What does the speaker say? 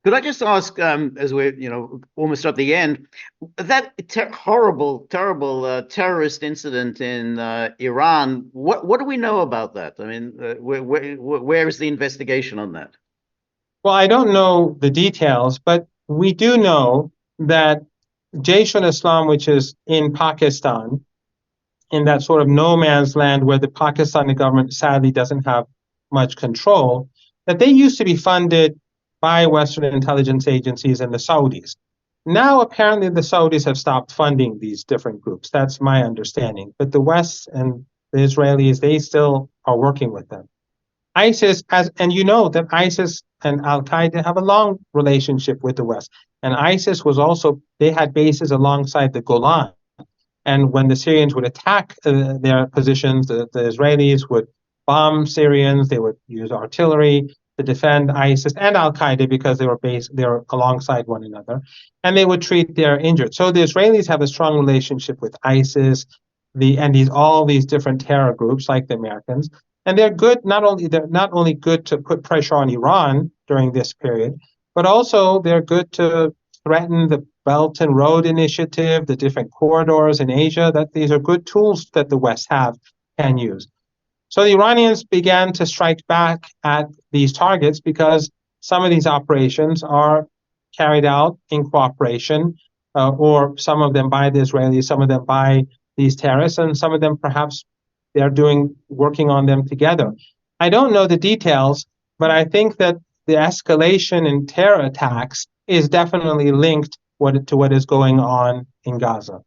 Could I just ask, as we're almost at the end, that horrible, terrible terrorist incident in Iran? What do we know about that? I mean, where is the investigation on that? Well, I don't know the details, but we do know that Jaish al-Islam, which is in Pakistan, in that sort of no man's land where the Pakistani government sadly doesn't have much control, that they used to be funded by Western intelligence agencies and the Saudis. Now, apparently, the Saudis have stopped funding these different groups. That's my understanding. But the West and the Israelis, they still are working with them. ISIS has, and you know that ISIS and Al Qaeda have a long relationship with the West. And ISIS was also, they had bases alongside the Golan. And when the Syrians would attack their positions, the Israelis would bomb Syrians. They would use artillery to defend ISIS and Al Qaeda because they were alongside one another, and they would treat their injured. So the Israelis have a strong relationship with ISIS, and all these different terror groups like the Americans, and they're not only good to put pressure on Iran during this period, but also they're good to threaten the Belt and Road Initiative, the different corridors in Asia, that these are good tools that the West can use. So the Iranians began to strike back at these targets because some of these operations are carried out in cooperation, or some of them by the Israelis, some of them by these terrorists, and some of them perhaps working on them together. I don't know the details, but I think that the escalation in terror attacks is definitely linked to what is going on in Gaza.